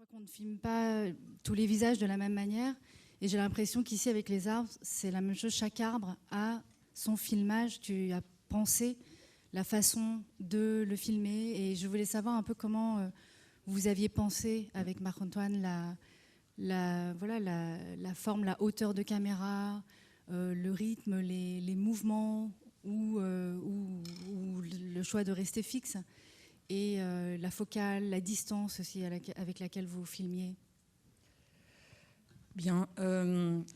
crois qu'on ne filme pas tous les visages de la même manière. Et j'ai l'impression qu'ici, avec les arbres, c'est la même chose. Chaque arbre a son filmage. Tu as pensé la façon de le filmer. Et je voulais savoir un peu comment vous aviez pensé avec Marc-Antoine la forme, la hauteur de caméra, le rythme, les mouvements ou le choix de rester fixe. Et la focale, la distance aussi avec laquelle vous filmiez. Bien,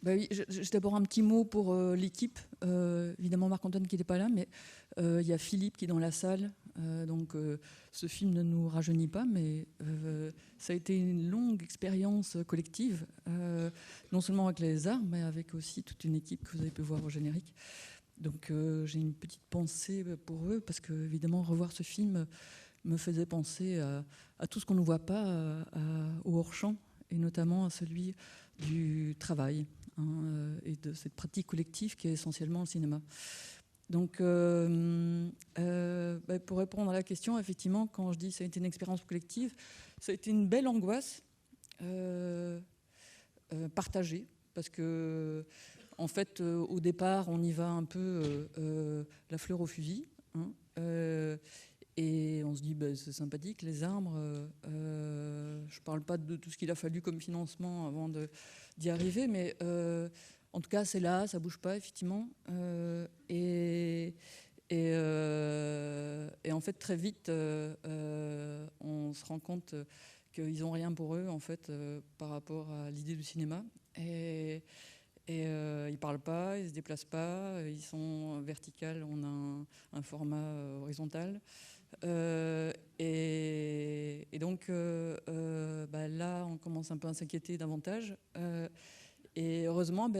oui, j'ai d'abord un petit mot pour l'équipe. Évidemment, Marc-Antoine qui n'était pas là, mais il y a Philippe qui est dans la salle. Donc, ce film ne nous rajeunit pas, mais ça a été une longue expérience collective, non seulement avec les arts, mais avec aussi toute une équipe que vous avez pu voir au générique. Donc, j'ai une petite pensée pour eux, parce que, évidemment, revoir ce film me faisait penser à tout ce qu'on ne voit pas au hors-champ, et notamment à celui du travail et de cette pratique collective qui est essentiellement le cinéma. Donc, pour répondre à la question, effectivement, quand je dis que ça a été une expérience collective, ça a été une belle angoisse partagée, parce que, en fait, au départ, on y va un peu la fleur au fusil, et on se dit, c'est sympathique, les arbres. Je ne parle pas de tout ce qu'il a fallu comme financement avant d'y arriver, mais en tout cas, c'est là, ça ne bouge pas, effectivement. Et en fait, très vite, on se rend compte qu'ils n'ont rien pour eux, en fait, par rapport à l'idée du cinéma. Et ils ne parlent pas, ils ne se déplacent pas, ils sont verticales, on a un format horizontal. Et donc là, on commence un peu à s'inquiéter davantage. Et heureusement,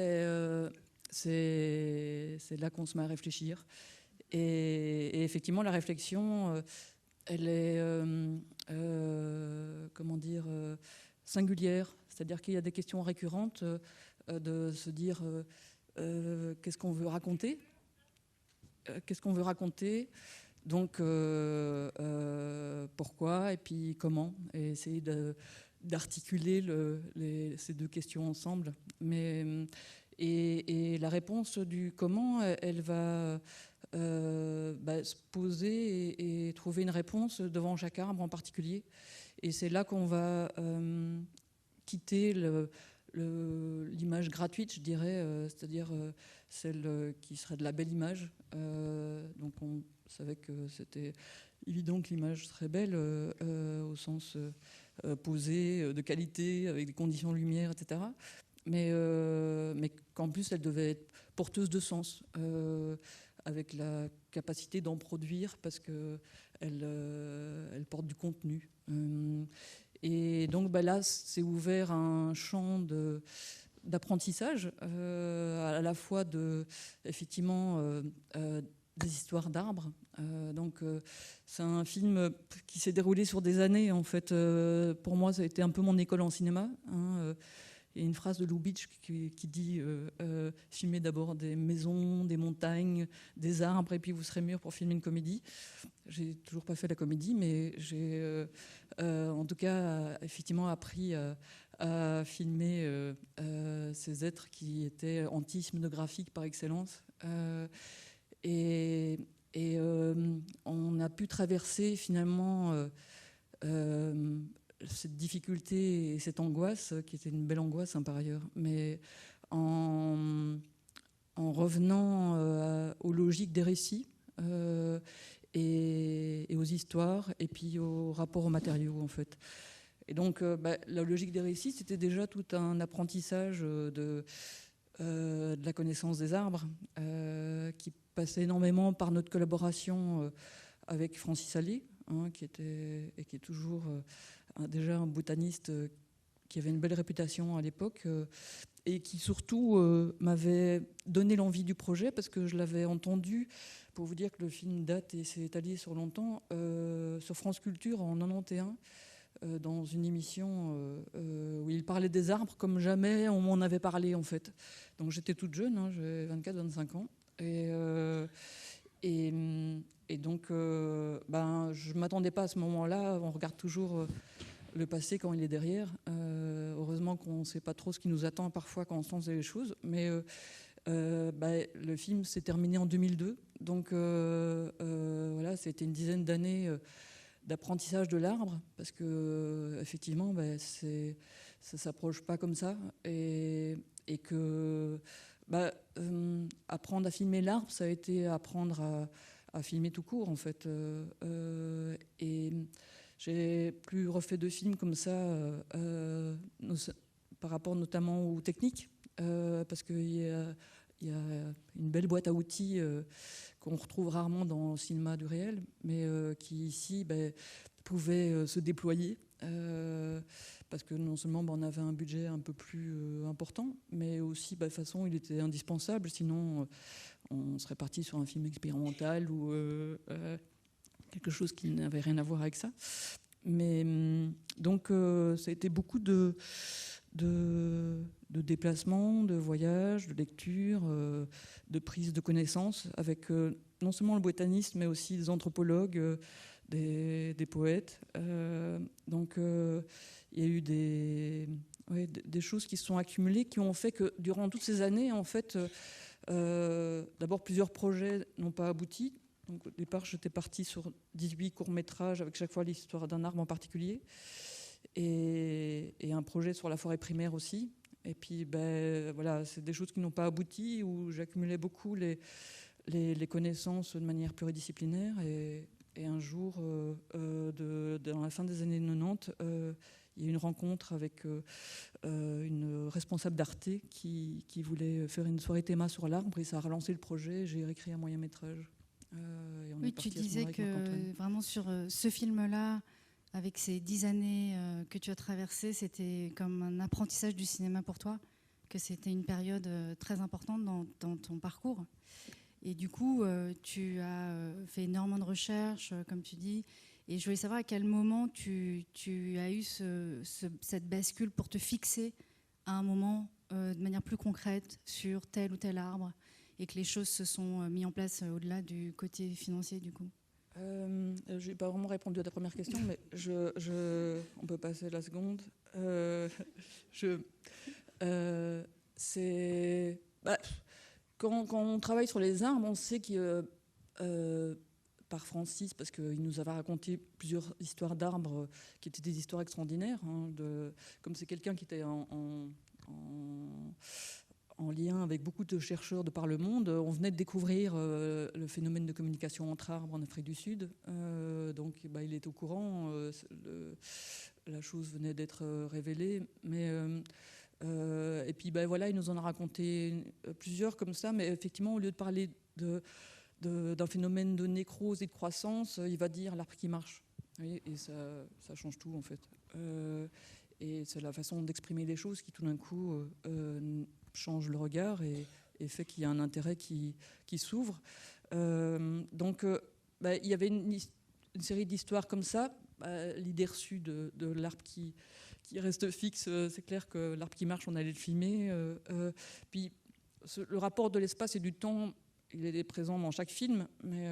c'est là qu'on se met à réfléchir. Et effectivement, la réflexion, elle est, singulière. C'est-à-dire qu'il y a des questions récurrentes de se dire qu'est-ce qu'on veut raconter, donc pourquoi et puis comment, et essayer d'articuler ces deux questions ensemble. Et la réponse du comment, elle va se poser et trouver une réponse devant chaque arbre en particulier. Et c'est là qu'on va quitter l'image gratuite, je dirais, c'est-à-dire celle qui serait de la belle image. Donc on savait que c'était évident que l'image serait belle au sens posé, de qualité, avec des conditions de lumière, etc. Mais qu'en plus elle devait être porteuse de sens, avec la capacité d'en produire parce qu'elle porte du contenu. Et donc là, c'est ouvert un champ d'apprentissage, à la fois effectivement des histoires d'arbres. Donc c'est un film qui s'est déroulé sur des années. En fait, pour moi, ça a été un peu mon école en cinéma. Il y a une phrase de Lubitsch qui dit filmez d'abord des maisons, des montagnes, des arbres, et puis vous serez mûr pour filmer une comédie. J'ai toujours pas fait la comédie, mais j'ai en tout cas effectivement appris à filmer ces êtres qui étaient anti-cinématographiques par excellence. Et on a pu traverser finalement cette difficulté et cette angoisse, qui était une belle angoisse par ailleurs, mais en revenant aux logiques des récits et aux histoires, et puis au rapport aux matériaux, en fait. Et donc la logique des récits, c'était déjà tout un apprentissage de la connaissance des arbres, qui passait énormément par notre collaboration avec Francis Allais, qui est toujours déjà un botaniste qui avait une belle réputation à l'époque, et qui surtout m'avait donné l'envie du projet, parce que je l'avais entendu, pour vous dire que le film date et s'est étalé sur longtemps, sur France Culture en 91, dans une émission où il parlait des arbres comme jamais on m'en avait parlé, en fait. Donc j'étais toute jeune, j'avais 24-25 ans, et donc je ne m'attendais pas à ce moment-là. On regarde toujours le passé quand il est derrière. Heureusement qu'on ne sait pas trop ce qui nous attend parfois quand on se lance les choses. Mais le film s'est terminé en 2002. Donc voilà, c'était une dizaine d'années d'apprentissage de l'arbre. Parce que effectivement, ça ne s'approche pas comme ça. Et que apprendre à filmer l'arbre, ça a été apprendre à filmer tout court, en fait. Et j'ai plus refait de films comme ça par rapport notamment aux techniques, parce qu'il y a une belle boîte à outils qu'on retrouve rarement dans le cinéma du réel, mais qui ici pouvait se déployer. Parce que non seulement on avait un budget un peu plus important, mais aussi de toute façon il était indispensable, sinon on serait parti sur un film expérimental ou quelque chose qui n'avait rien à voir avec ça. Mais donc ça a été beaucoup de déplacements, de voyages, de lectures, de prise de connaissances avec non seulement le botaniste, mais aussi des anthropologues, des poètes. Donc il y a eu des choses qui se sont accumulées, qui ont fait que durant toutes ces années, en fait, d'abord plusieurs projets n'ont pas abouti. Donc, au départ, j'étais partie sur 18 courts-métrages avec chaque fois l'histoire d'un arbre en particulier, et un projet sur la forêt primaire aussi. Et puis, voilà, c'est des choses qui n'ont pas abouti, où j'accumulais beaucoup les connaissances de manière pluridisciplinaire. Et un jour, dans la fin des années 90, il y a eu une rencontre avec une responsable d'Arte qui voulait faire une soirée théma sur l'arbre, et ça a relancé le projet. J'ai réécrit un moyen-métrage. Oui, tu disais que vraiment sur ce film-là, avec ces 10 années que tu as traversées, c'était comme un apprentissage du cinéma pour toi, que c'était une période très importante dans ton parcours. Et du coup, tu as fait énormément de recherches, comme tu dis. Et je voulais savoir à quel moment tu as eu cette bascule pour te fixer à un moment de manière plus concrète sur tel ou tel arbre, et que les choses se sont mises en place au-delà du côté financier, du coup. Je n'ai pas vraiment répondu à ta première question, mais on peut passer à la seconde. Quand on travaille sur les arbres, on sait que par Francis, parce qu'il nous avait raconté plusieurs histoires d'arbres qui étaient des histoires extraordinaires, comme c'est quelqu'un qui était en lien avec beaucoup de chercheurs de par le monde. On venait de découvrir le phénomène de communication entre arbres en Afrique du Sud. Donc il est au courant, la chose venait d'être révélée. Mais, et puis voilà, il nous en a raconté plusieurs comme ça, mais effectivement, au lieu de parler d'un phénomène de nécrose et de croissance, il va dire l'arbre qui marche. Oui, et ça change tout, en fait. Et c'est la façon d'exprimer les choses qui, tout d'un coup, change le regard et fait qu'il y a un intérêt qui s'ouvre. Donc, il y avait une série d'histoires comme ça. L'idée reçue de l'arbre qui reste fixe, c'est clair que l'arbre qui marche, on allait le filmer. Puis, le rapport de l'espace et du temps, il est présent dans chaque film, mais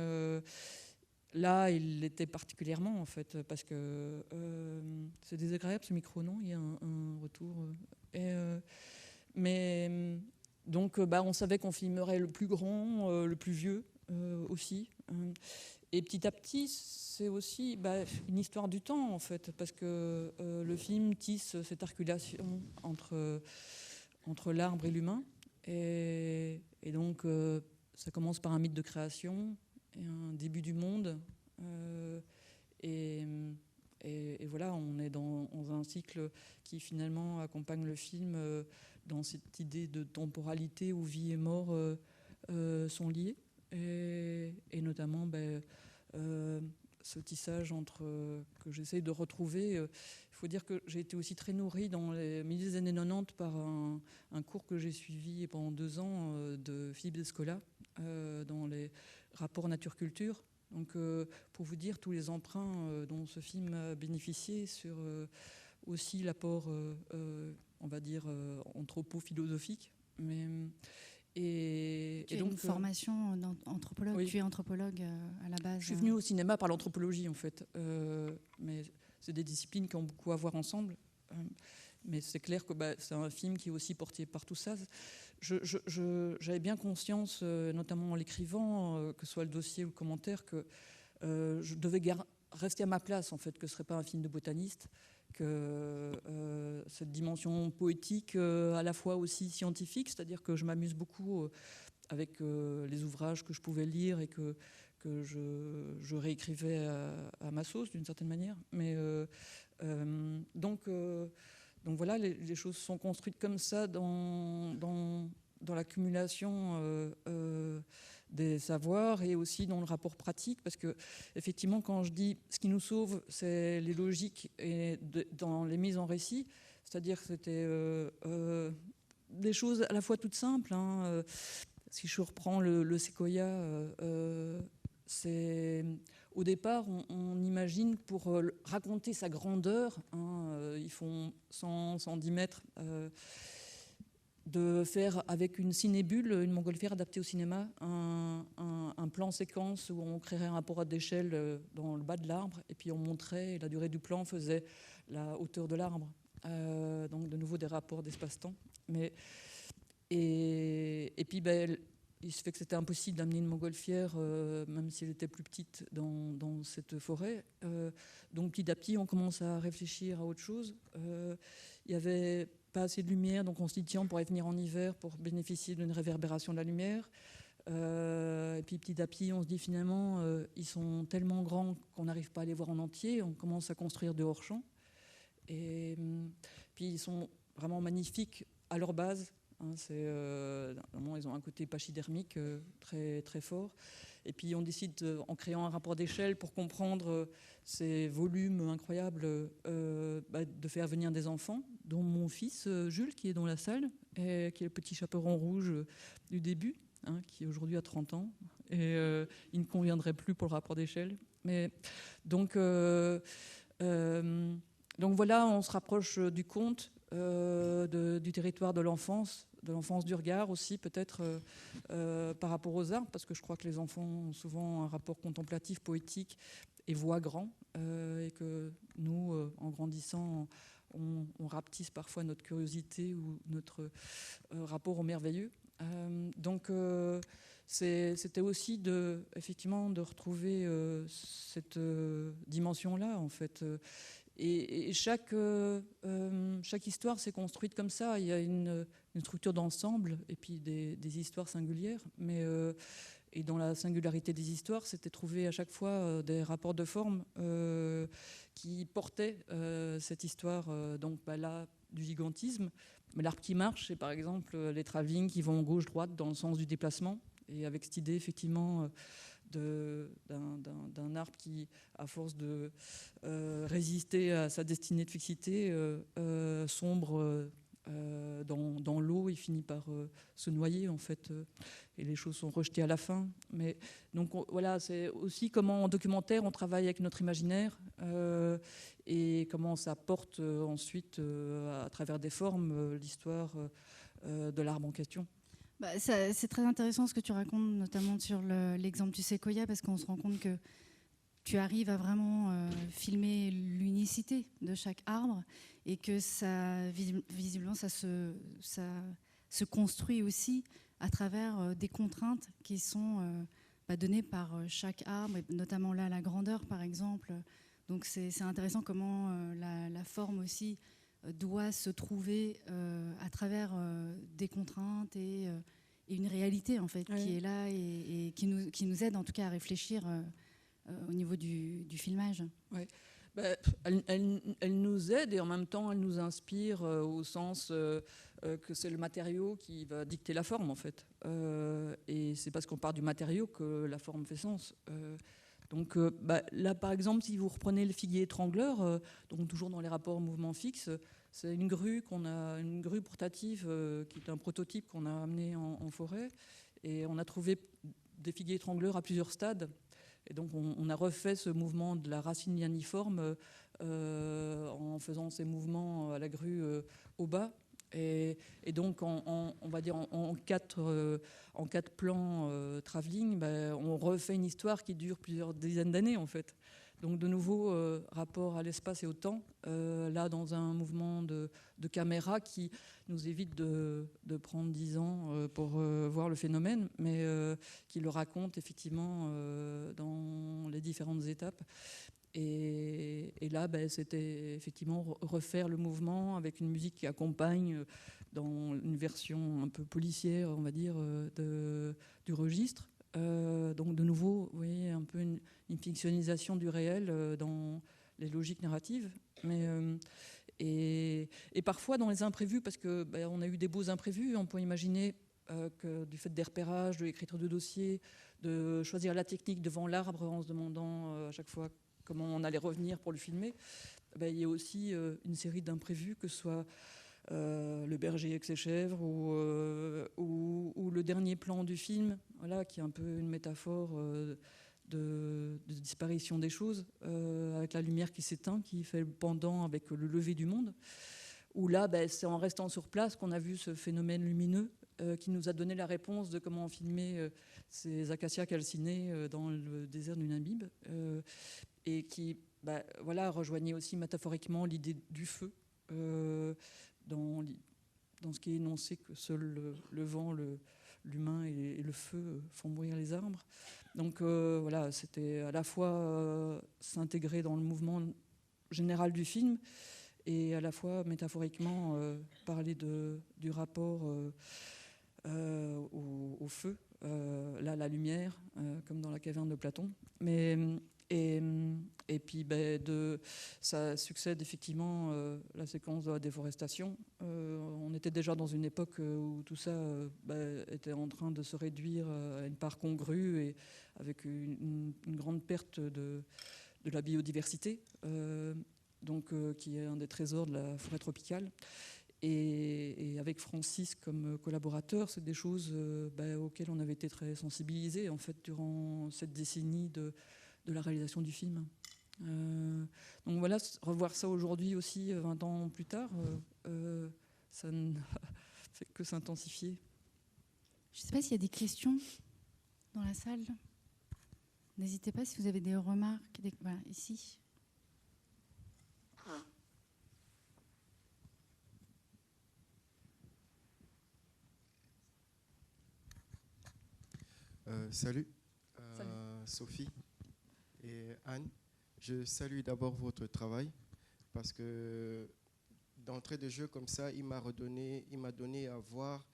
là, il l'était particulièrement, en fait, parce que c'est désagréable ce micro, non? Il y a un retour. Mais donc, on savait qu'on filmerait le plus grand, le plus vieux aussi. Et petit à petit, c'est aussi une histoire du temps, en fait, parce que le film tisse cette articulation entre l'arbre et l'humain. Et donc, ça commence par un mythe de création et un début du monde. Et voilà, on est dans un cycle qui finalement accompagne le film dans cette idée de temporalité où vie et mort sont liées. Et notamment ce tissage que j'essaie de retrouver. Il faut dire que j'ai été aussi très nourrie dans les milieux des années 90 par un cours que j'ai suivi pendant 2 ans de Philippe Descola dans les rapports nature-culture. Donc, pour vous dire tous les emprunts dont ce film a bénéficié sur aussi l'apport, on va dire, anthropo-philosophique. Et tu as donc, une formation d'anthropologue. Oui. Tu es anthropologue à la base. Je suis venue au cinéma par l'anthropologie, en fait. Mais c'est des disciplines qui ont beaucoup à voir ensemble. Mais c'est clair que c'est un film qui est aussi porté par tout ça. J'avais bien conscience, notamment en l'écrivant, que ce soit le dossier ou le commentaire, que je devais rester à ma place, en fait, que ce ne serait pas un film de botaniste, que cette dimension poétique, à la fois aussi scientifique, c'est-à-dire que je m'amuse beaucoup avec les ouvrages que je pouvais lire et que je réécrivais à ma sauce, d'une certaine manière. Mais donc voilà, les choses sont construites comme ça dans l'accumulation des savoirs et aussi dans le rapport pratique, parce que effectivement, quand je dis ce qui nous sauve, c'est les logiques et dans les mises en récit, c'est-à-dire que c'était des choses à la fois toutes simples. Si je reprends le séquoia, c'est au départ, on imagine pour raconter sa grandeur, ils font 110 mètres, de faire avec une cinébule, une montgolfière adaptée au cinéma, un plan séquence où on créerait un rapport d'échelle dans le bas de l'arbre, et puis on montrait, et la durée du plan faisait la hauteur de l'arbre. Donc de nouveau des rapports d'espace-temps. Et puis il se fait que c'était impossible d'amener une montgolfière, même si elle était plus petite, dans cette forêt. Donc petit à petit, on commence à réfléchir à autre chose. Il n'y avait pas assez de lumière, donc on se dit tiens, on pourrait venir en hiver pour bénéficier d'une réverbération de la lumière. Et puis petit à petit, on se dit finalement, ils sont tellement grands qu'on n'arrive pas à les voir en entier. On commence à construire de hors-champ. Et puis ils sont vraiment magnifiques à leur base. Ils ont un côté pachydermique très, très fort. Et puis on décide, en créant un rapport d'échelle pour comprendre ces volumes incroyables, de faire venir des enfants, dont mon fils Jules, qui est dans la salle, et qui est le petit chaperon rouge du début, qui aujourd'hui a 30 ans. Et il ne conviendrait plus pour le rapport d'échelle. Mais donc voilà, on se rapproche du conte, du territoire de l'enfance du regard aussi, peut-être par rapport aux arbres, parce que je crois que les enfants ont souvent un rapport contemplatif, poétique et voient grand, et que nous, en grandissant, on rapetisse parfois notre curiosité ou notre rapport au merveilleux. Donc c'était aussi effectivement de retrouver cette dimension-là, en fait. Et chaque histoire s'est construite comme ça. Il y a une structure d'ensemble et puis des histoires singulières. Et dans la singularité des histoires, c'était trouver à chaque fois des rapports de forme qui portaient cette histoire, là, du gigantisme. Mais l'arbre qui marche, c'est par exemple les travelling qui vont gauche-droite dans le sens du déplacement. Et avec cette idée, effectivement, d'un arbre qui, à force de résister à sa destinée de fixité, sombre dans l'eau et finit par se noyer, en fait, et les choses sont rejetées à la fin. Mais donc voilà, c'est aussi comment en documentaire on travaille avec notre imaginaire et comment ça porte ensuite à travers des formes l'histoire de l'arbre en question. C'est très intéressant ce que tu racontes, notamment sur l'exemple du séquoia, parce qu'on se rend compte que tu arrives à vraiment filmer l'unicité de chaque arbre et que ça, visiblement ça se construit aussi à travers des contraintes qui sont données par chaque arbre, et notamment là la grandeur par exemple. Donc c'est intéressant comment la forme aussi doit se trouver à travers des contraintes et une réalité en fait, qui est là et qui nous aide en tout cas à réfléchir au niveau du filmage. Ouais. Elle nous aide et en même temps elle nous inspire au sens que c'est le matériau qui va dicter la forme en fait. Et c'est parce qu'on part du matériau que la forme fait sens. Donc là par exemple, si vous reprenez le figuier étrangleur, donc toujours dans les rapports mouvement fixe, c'est une grue portative qui est un prototype qu'on a amené en forêt, et on a trouvé des figuiers étrangleurs à plusieurs stades. Et donc on a refait ce mouvement de la racine lianiforme en faisant ces mouvements à la grue au bas. Et donc on va dire en quatre plans travelling, on refait une histoire qui dure plusieurs dizaines d'années en fait. Donc de nouveau, rapport à l'espace et au temps, là dans un mouvement de caméra qui nous évite de prendre 10 ans pour voir le phénomène, mais qui le raconte effectivement dans les différentes étapes. Et là, c'était effectivement refaire le mouvement avec une musique qui accompagne dans une version un peu policière, on va dire, du registre. Donc de nouveau, vous voyez, un peu une fictionnisation du réel dans les logiques narratives. Mais, et parfois dans les imprévus, parce que on a eu des beaux imprévus, on peut imaginer que du fait des repérages, de l'écriture de dossiers, de choisir la technique devant l'arbre en se demandant à chaque fois comment on allait revenir pour le filmer, il y a aussi une série d'imprévus, que ce soit le berger avec ses chèvres ou le dernier plan du film, voilà, qui est un peu une métaphore de disparition des choses, avec la lumière qui s'éteint, qui fait le pendant avec le lever du monde, où là, c'est en restant sur place qu'on a vu ce phénomène lumineux qui nous a donné la réponse de comment filmer ces acacias calcinés dans le désert du Namib, et qui voilà, rejoignait aussi métaphoriquement l'idée du feu, dans ce qui est énoncé que seul le vent, l'humain et le feu font mourir les arbres. Donc voilà, c'était à la fois s'intégrer dans le mouvement général du film et à la fois métaphoriquement parler du rapport au feu, là la lumière, comme dans la caverne de Platon. Et puis ça succède effectivement la séquence de la déforestation. On était déjà dans une époque où tout ça était en train de se réduire à une part congrue et avec une grande perte de la biodiversité, qui est un des trésors de la forêt tropicale. Et avec Francis comme collaborateur, c'est des choses auxquelles on avait été très sensibilisés en fait durant cette décennie de la réalisation du film. Donc voilà, revoir ça aujourd'hui aussi, 20 ans plus tard, ça ne fait que s'intensifier. Je ne sais pas s'il y a des questions dans la salle. N'hésitez pas si vous avez des remarques. Voilà, ici. Salut. Salut. Sophie et Anne. Je salue d'abord votre travail parce que d'entrée de jeu comme ça, il m'a donné à voir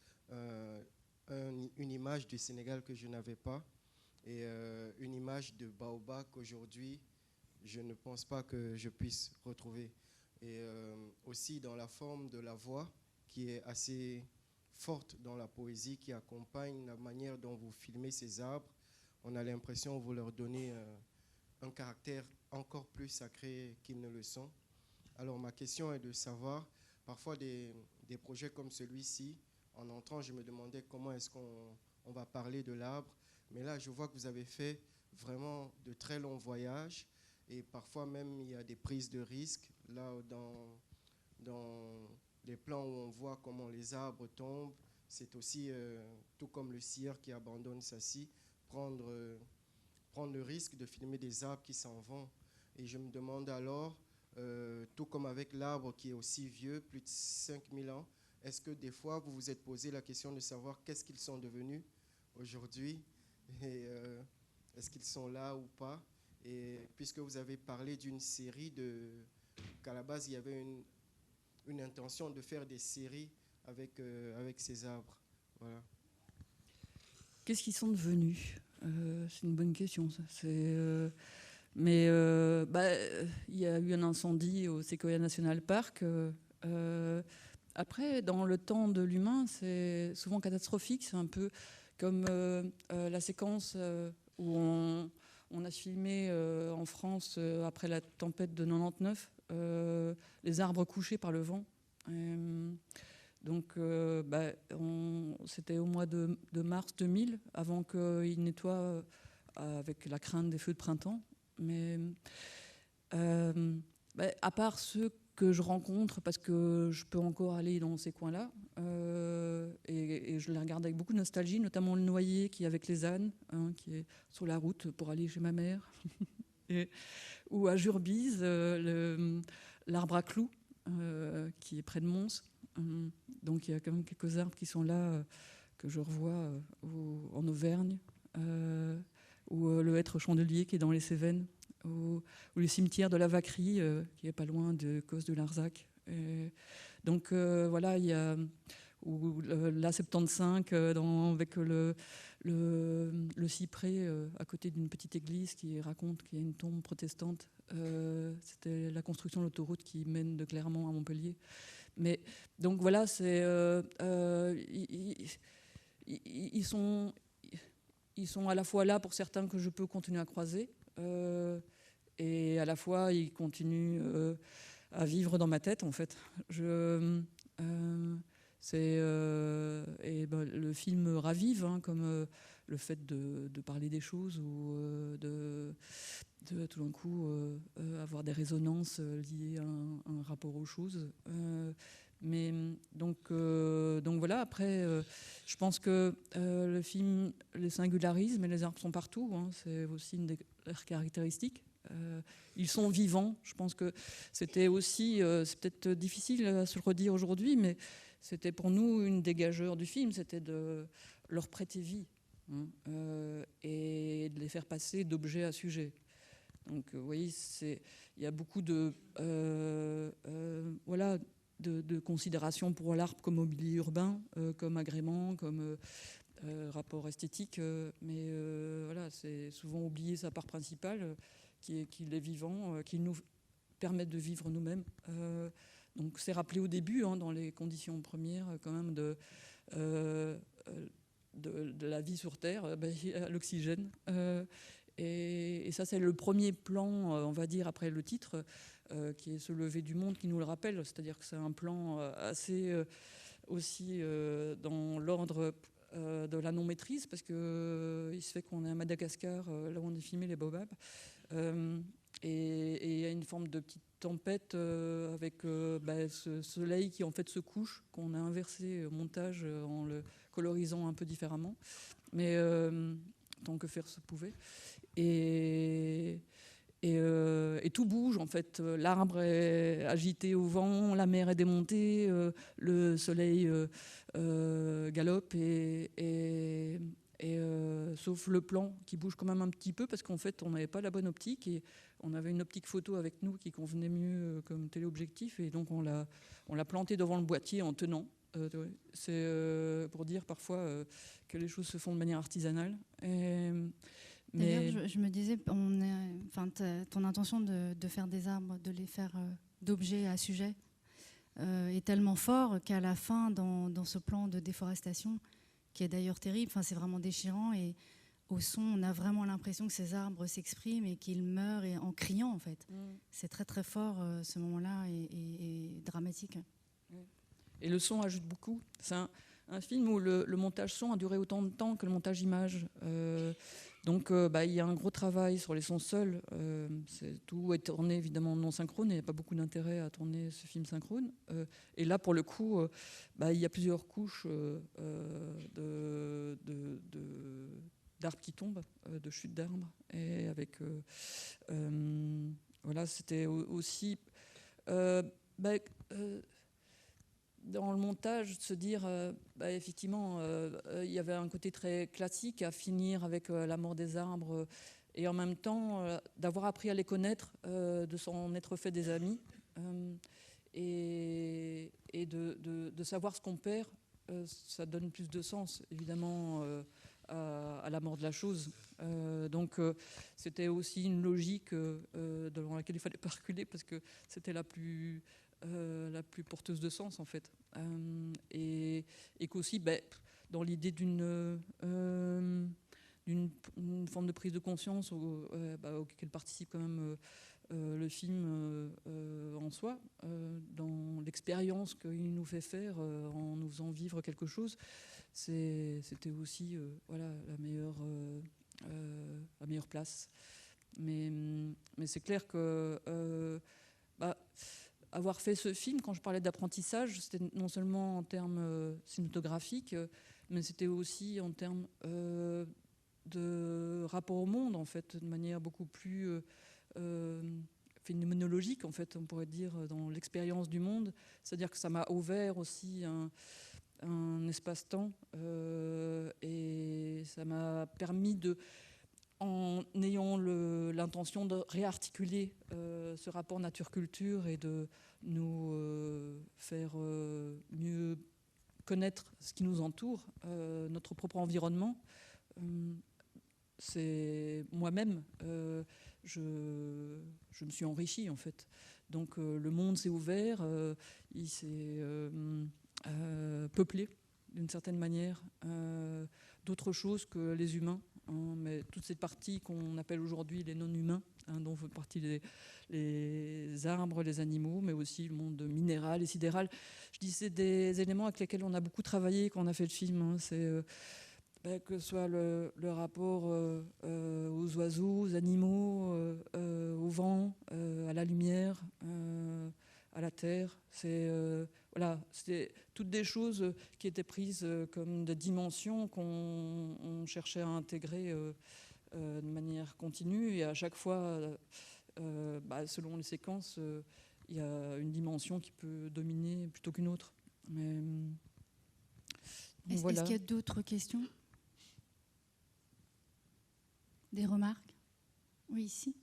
une image du Sénégal que je n'avais pas et une image de Baobab qu'aujourd'hui je ne pense pas que je puisse retrouver. Et aussi dans la forme de la voix qui est assez forte dans la poésie, qui accompagne la manière dont vous filmez ces arbres. On a l'impression que vous leur donnez un caractère encore plus sacré qu'ils ne le sont. Alors ma question est de savoir, parfois des projets comme celui-ci, en entrant, je me demandais comment est-ce qu'on va parler de l'arbre. Mais là, je vois que vous avez fait vraiment de très longs voyages et parfois même il y a des prises de risques. Là, dans les plans où on voit comment les arbres tombent, c'est aussi, tout comme le scieur qui abandonne sa scie, prendre le risque de filmer des arbres qui s'en vont. Et je me demande alors, tout comme avec l'arbre qui est aussi vieux, plus de 5000 ans, est-ce que des fois vous vous êtes posé la question de savoir qu'est-ce qu'ils sont devenus aujourd'hui et est-ce qu'ils sont là ou pas? Et puisque vous avez parlé d'une série qu'à la base il y avait une intention de faire des séries avec ces arbres. Voilà. Qu'est-ce qu'ils sont devenus? C'est une bonne question, ça. Mais il y a eu un incendie au Sequoia National Park. Après, dans le temps de l'humain, c'est souvent catastrophique. C'est un peu comme la séquence où on a filmé en France, après la tempête de 99, les arbres couchés par le vent. Donc, c'était au mois de mars 2000, avant qu'ils nettoient avec la crainte des feux de printemps. Mais à part ceux que je rencontre, parce que je peux encore aller dans ces coins-là, et je les regarde avec beaucoup de nostalgie, notamment le Noyer qui est avec les ânes, qui est sur la route pour aller chez ma mère, ou à Jurbise, l'arbre à clous, qui est près de Mons. Donc il y a quand même quelques arbres qui sont là, que je revois en Auvergne, ou le hêtre chandelier qui est dans les Cévennes, ou le cimetière de la Vacquerie, qui est pas loin de Cos de Larzac. Donc voilà, il y a l'A75 avec le cyprès à côté d'une petite église qui raconte qu'il y a une tombe protestante. C'était la construction de l'autoroute qui mène de Clermont à Montpellier. Mais donc voilà, ils sont à la fois là pour certains que je peux continuer à croiser, et à la fois ils continuent à vivre dans ma tête, en fait. Le film ravive, hein, comme le fait de parler des choses, ou de tout d'un coup avoir des résonances liées à un rapport aux choses. Mais donc voilà. Après, je pense que le film les singularise, mais les arbres sont partout, hein, c'est aussi une des caractéristiques. Ils sont vivants. Je pense que c'était aussi, c'est peut-être difficile à se le redire aujourd'hui, mais c'était pour nous une des gageures du film, c'était de leur prêter vie, hein, et de les faire passer d'objet à sujet. Donc vous voyez, il y a beaucoup de considération pour l'arbre comme mobilier urbain, comme agrément, comme rapport esthétique, mais voilà, c'est souvent oublier sa part principale, qu'il est vivant, qu'il nous permet de vivre nous-mêmes. Donc c'est rappelé au début, hein, dans les conditions premières quand même de la vie sur Terre, l'oxygène. Et ça, c'est le premier plan, on va dire, après le titre, qui est ce lever du monde qui nous le rappelle. C'est-à-dire que c'est un plan assez aussi dans l'ordre de la non-maîtrise, parce qu'il se fait qu'on est à Madagascar, là où on est filmé les baobabs, et il y a une forme de petite tempête avec ce soleil qui en fait se couche, qu'on a inversé au montage en le colorisant un peu différemment, mais tant que faire se pouvait. Et tout bouge, en fait. L'arbre est agité au vent, la mer est démontée, le soleil galope, sauf le plan qui bouge quand même un petit peu, parce qu'en fait on n'avait pas la bonne optique, et on avait une optique photo avec nous qui convenait mieux comme téléobjectif, et donc on l'a planté devant le boîtier en tenant. C'est pour dire parfois que les choses se font de manière artisanale. D'ailleurs, je me disais, ton intention de faire des arbres, de les faire d'objets à sujet, est tellement fort qu'à la fin, dans ce plan de déforestation, qui est d'ailleurs terrible, c'est vraiment déchirant, et au son, on a vraiment l'impression que ces arbres s'expriment et qu'ils meurent en criant, en fait. C'est très très fort, ce moment-là, et dramatique. Et le son ajoute beaucoup. C'est un film où le montage son a duré autant de temps que le montage image. Donc il y a un gros travail sur les sons seuls. Tout est tourné évidemment non synchrone, et il n'y a pas beaucoup d'intérêt à tourner ce film synchrone. Et là, pour le coup, il y a plusieurs couches d'arbres qui tombent, de chutes d'arbres. Et avec... voilà, c'était aussi... dans le montage, de se dire, effectivement, il y avait un côté très classique à finir avec la mort des arbres, et en même temps, d'avoir appris à les connaître, de s'en être fait des amis, et de savoir ce qu'on perd, ça donne plus de sens, évidemment, à la mort de la chose. Donc, c'était aussi une logique dans laquelle il ne fallait pas reculer, parce que c'était la plus porteuse de sens, en fait, et qu'aussi dans l'idée d'une forme de prise de conscience auquel participe quand même le film en soi, dans l'expérience qu'il nous fait faire en nous faisant vivre quelque chose. C'était aussi la meilleure place, mais c'est clair que avoir fait ce film, quand je parlais d'apprentissage, c'était non seulement en termes cinématographiques, mais c'était aussi en termes de rapport au monde, en fait, de manière beaucoup plus phénoménologique, en fait, on pourrait dire, dans l'expérience du monde. C'est-à-dire que ça m'a ouvert aussi un espace-temps et ça m'a permis en ayant l'intention de réarticuler ce rapport nature-culture et de nous faire mieux connaître ce qui nous entoure, notre propre environnement. C'est moi-même, je me suis enrichie en fait. Donc le monde s'est ouvert, il s'est peuplé d'une certaine manière d'autres choses que les humains. Mais toute cette partie qu'on appelle aujourd'hui les non-humains, dont font partie les arbres, les animaux, mais aussi le monde minéral et sidéral. Je dis c'est des éléments avec lesquels on a beaucoup travaillé quand on a fait le film. C'est que ce soit le rapport aux oiseaux, aux animaux, au vent, à la lumière, à la terre. Voilà, c'était toutes des choses qui étaient prises comme des dimensions qu'on cherchait à intégrer de manière continue. Et à chaque fois, selon les séquences, il y a une dimension qui peut dominer plutôt qu'une autre. Mais, est-ce qu'il y a d'autres questions? Des remarques? Oui, ici.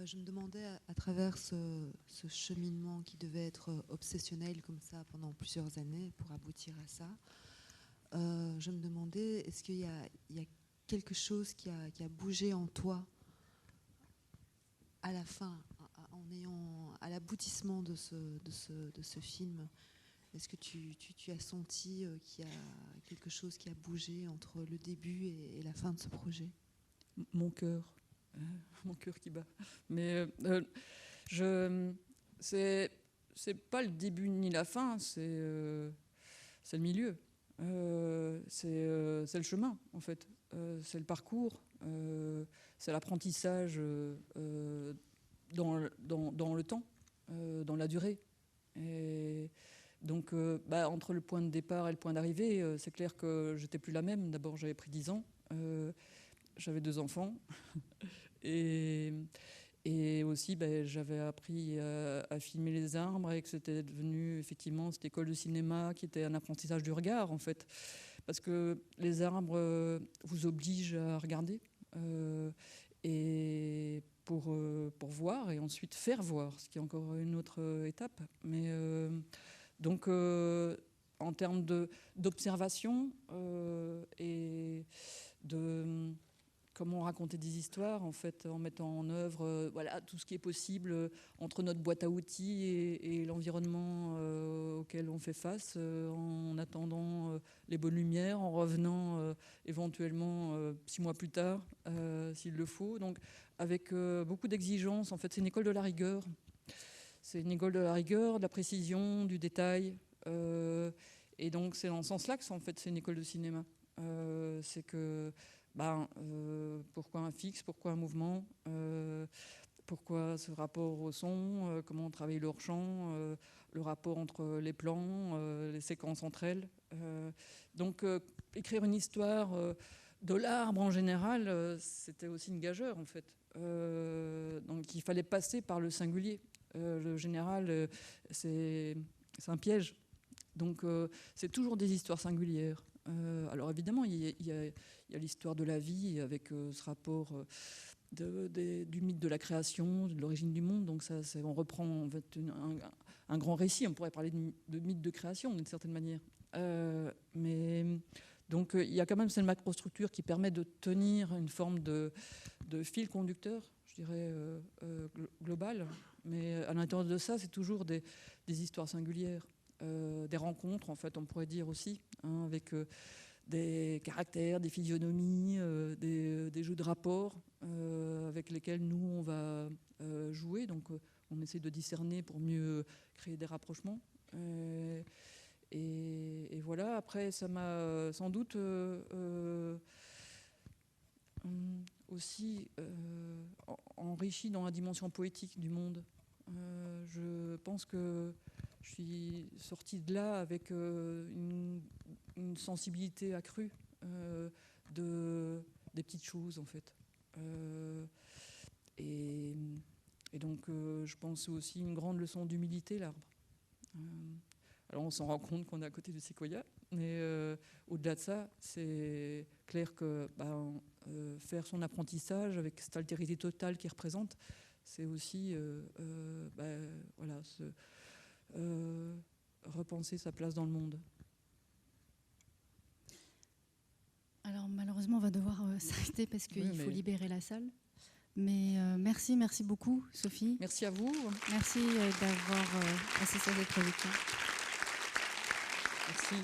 Je me demandais, à travers ce cheminement qui devait être obsessionnel comme ça pendant plusieurs années pour aboutir à ça, je me demandais, est-ce qu'il y a quelque chose qui a bougé en toi à la fin, à l'aboutissement de ce film? Est-ce que tu as senti qu'il y a quelque chose qui a bougé entre le début et la fin de ce projet? Mon cœur qui bat. Mais c'est pas le début ni la fin, c'est le milieu. C'est le chemin, en fait. C'est le parcours. C'est l'apprentissage dans le temps, dans la durée. Et donc, entre le point de départ et le point d'arrivée, c'est clair que j'étais plus la même. D'abord, j'avais pris 10 ans. J'avais 2 enfants. Et aussi, j'avais appris à filmer les arbres et que c'était devenu effectivement cette école de cinéma qui était un apprentissage du regard, en fait. Parce que les arbres vous obligent à regarder et pour voir et ensuite faire voir, ce qui est encore une autre étape. Mais donc, en termes d'observation et de comment raconter des histoires, en fait, en mettant en œuvre tout ce qui est possible entre notre boîte à outils et l'environnement auquel on fait face, en attendant les bonnes lumières, en revenant éventuellement 6 mois plus tard, s'il le faut. Donc, avec beaucoup d'exigences. En fait, c'est une école de la rigueur. C'est une école de la rigueur, de la précision, du détail. Et donc, c'est dans ce sens-là que c'est une école de cinéma. C'est que pourquoi un fixe, pourquoi un mouvement, pourquoi ce rapport au son, comment on travaille le hors-champ, le rapport entre les plans, les séquences entre elles. Donc écrire une histoire de l'arbre en général, c'était aussi une gageure en fait. Donc il fallait passer par le singulier. Le général, c'est un piège. Donc c'est toujours des histoires singulières. Alors évidemment, il y a l'histoire de la vie avec ce rapport du mythe de la création, de l'origine du monde. Donc on reprend en fait un grand récit. On pourrait parler de mythe de création d'une certaine manière. Mais donc il y a quand même cette macrostructure qui permet de tenir une forme de fil conducteur, je dirais global. Mais à l'intérieur de ça, c'est toujours des histoires singulières. Des rencontres, en fait, on pourrait dire aussi, avec des caractères, des physionomies, des jeux de rapports avec lesquels nous, on va jouer. Donc, on essaie de discerner pour mieux créer des rapprochements. Et voilà, après, ça m'a sans doute aussi enrichi dans la dimension poétique du monde. Je pense que je suis sortie de là avec une sensibilité accrue des petites choses en fait. Et donc je pense aussi une grande leçon d'humilité, l'arbre. Alors on s'en rend compte qu'on est à côté du séquoia, mais au-delà de ça, c'est clair que faire son apprentissage avec cette altérité totale qu'il représente, c'est aussi repenser sa place dans le monde. Alors malheureusement, on va devoir s'arrêter parce qu'il faut libérer la salle. Mais merci beaucoup, Sophie. Merci à vous. Merci d'avoir assisté à cette projection. Merci.